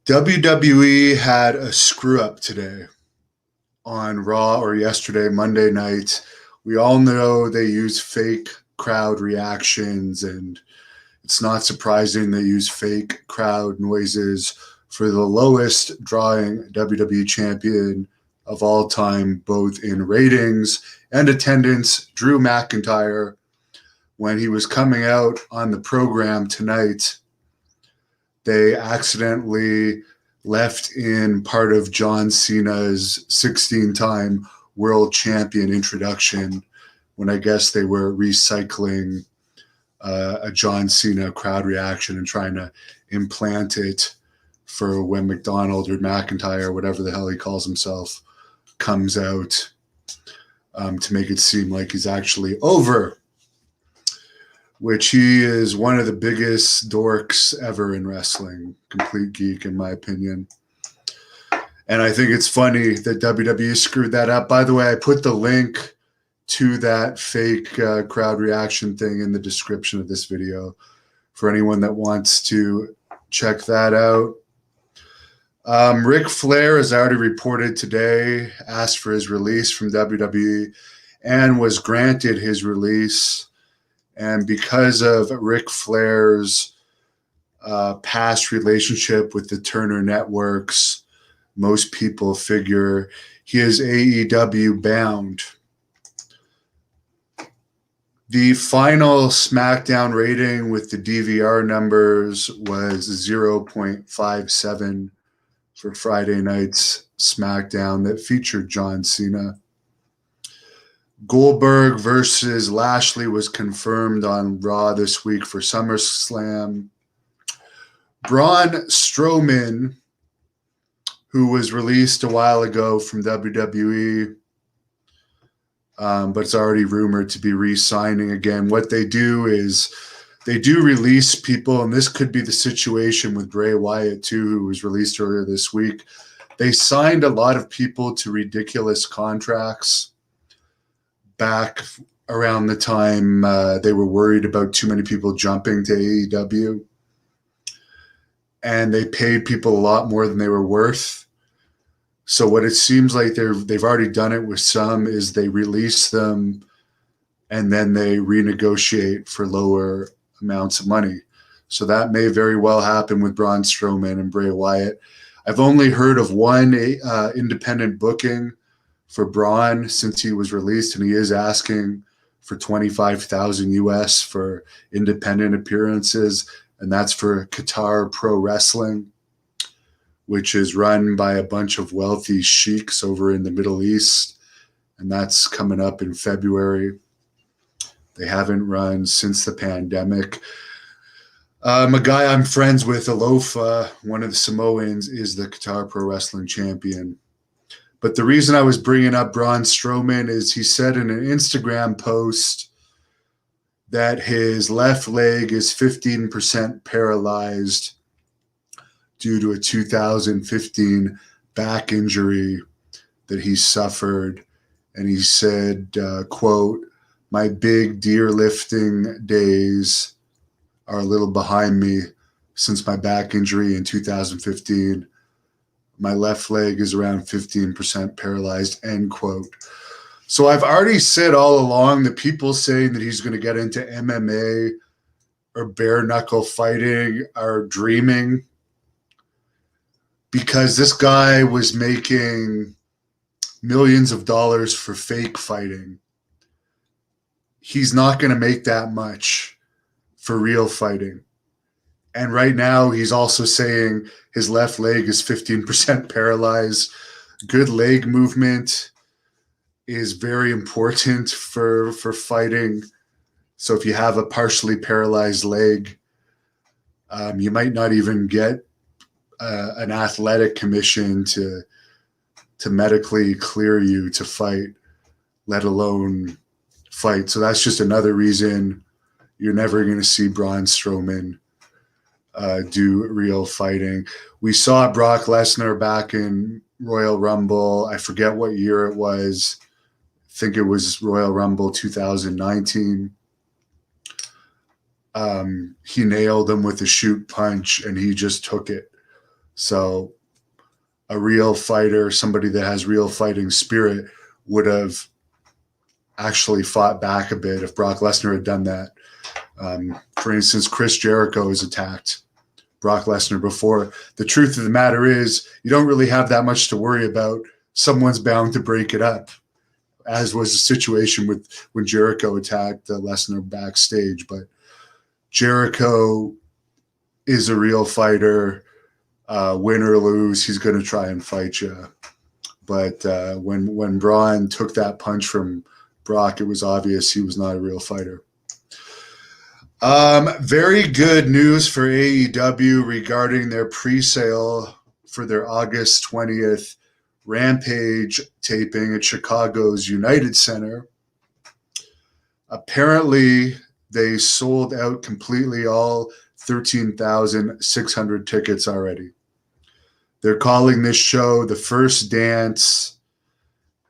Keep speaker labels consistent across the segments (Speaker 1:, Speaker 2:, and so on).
Speaker 1: WWE had a screw up today on Raw or yesterday, Monday night. We all know they use fake crowd reactions, and it's not surprising they use fake crowd noises for the lowest drawing WWE champion of all time, both in ratings and attendance, Drew McIntyre. When he was coming out on the program tonight, they accidentally left in part of John Cena's 16-time world champion introduction when I guess they were recycling a John Cena crowd reaction and trying to implant it for when McDonald or McIntyre, whatever the hell he calls himself, comes out to make it seem like he's actually over, which he is one of the biggest dorks ever in wrestling. Complete geek, in my opinion. And I think it's funny that WWE screwed that up. By the way, I put the link to that fake crowd reaction thing in the description of this video for anyone that wants to check that out. Ric Flair, as I already reported today, asked for his release from WWE and was granted his release. And because of Ric Flair's past relationship with the Turner Networks, most people figure he is AEW bound. The final SmackDown rating with the DVR numbers was 0.57 for Friday night's SmackDown that featured John Cena. Goldberg versus Lashley was confirmed on Raw this week for SummerSlam. Braun Strowman, who was released a while ago from WWE, but it's already rumored to be re-signing again. What they do is they do release people, and this could be the situation with Bray Wyatt too, who was released earlier this week. They signed a lot of people to ridiculous contracts back around the time they were worried about too many people jumping to AEW. And they paid people a lot more than they were worth. So what it seems like they've already done it with some is they release them and then they renegotiate for lower amounts of money. So that may very well happen with Braun Strowman and Bray Wyatt. I've only heard of one independent booking for Braun since he was released, and he is asking for $25,000 US for independent appearances, and that's for Qatar Pro Wrestling, which is run by a bunch of wealthy sheiks over in the Middle East, and that's coming up in February. They haven't run since the pandemic. A guy I'm friends with, Alofa, one of the Samoans, is the Qatar Pro Wrestling champion. But the reason I was bringing up Braun Strowman is he said in an Instagram post that his left leg is 15% paralyzed due to a 2015 back injury that he suffered. And he said, quote, "My big deer lifting days are a little behind me since my back injury in 2015. My left leg is around 15% paralyzed," end quote. So I've already said all along that people saying that he's going to get into MMA or bare knuckle fighting are dreaming, because this guy was making millions of dollars for fake fighting. He's not going to make that much for real fighting. And right now, he's also saying his left leg is 15% paralyzed. Good leg movement is very important for fighting. So if you have a partially paralyzed leg, you might not even get an athletic commission to medically clear you to fight, let alone fight. So that's just another reason you're never going to see Braun Strowman do real fighting. We saw Brock Lesnar back in Royal Rumble. I forget what year it was. I think it was Royal Rumble 2019. He nailed him with a shoot punch, and he just took it. So a real fighter, somebody that has real fighting spirit, would have actually fought back a bit if Brock Lesnar had done that. For instance, Chris Jericho has attacked Brock Lesnar before. The truth of the matter is, you don't really have that much to worry about. Someone's bound to break it up, as was the situation with when Jericho attacked Lesnar backstage. But Jericho is a real fighter. Win or lose, he's going to try and fight you. But when Braun took that punch from Brock, it was obvious he was not a real fighter. Very good news for AEW regarding their pre-sale for their August 20th Rampage taping at Chicago's United Center. Apparently, they sold out completely all 13,600 tickets already. They're calling this show The First Dance,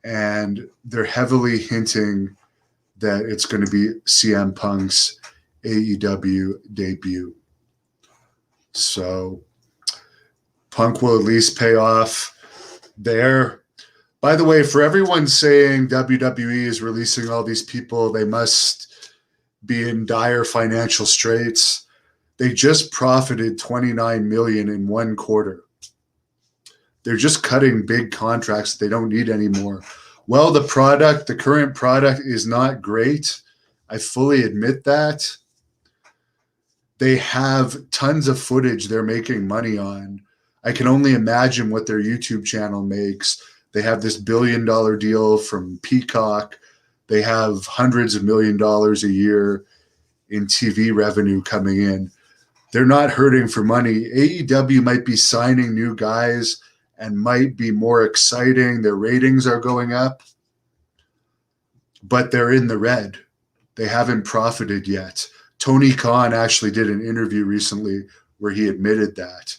Speaker 1: and they're heavily hinting that it's going to be CM Punk's AEW debut. So Punk will at least pay off there. By the way, for everyone saying WWE is releasing all these people, they must be in dire financial straits. They just profited $29 million in one quarter. They're just cutting big contracts that they don't need anymore. Well, the current product is not great. I fully admit that. They have tons of footage they're making money on. I can only imagine what their YouTube channel makes. They have this $1 billion deal from Peacock. They have hundreds of $1 million a year in TV revenue coming in. They're not hurting for money. AEW might be signing new guys and might be more exciting. Their ratings are going up, but they're in the red. They haven't profited yet. Tony Khan actually did an interview recently where he admitted that.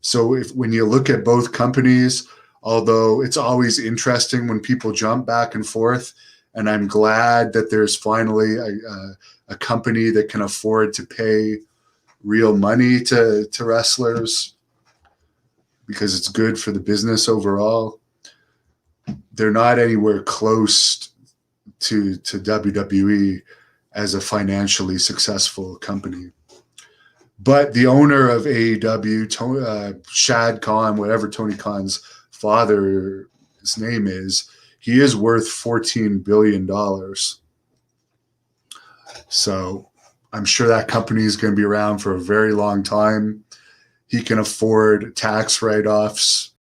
Speaker 1: So when you look at both companies, although it's always interesting when people jump back and forth, and I'm glad that there's finally a company that can afford to pay real money to wrestlers because it's good for the business overall. They're not anywhere close to WWE as a financially successful company. But the owner of AEW, Shad Khan, whatever Tony Khan's father's name is, he is worth $14 billion. So I'm sure that company is going to be around for a very long time. He can afford tax write-offs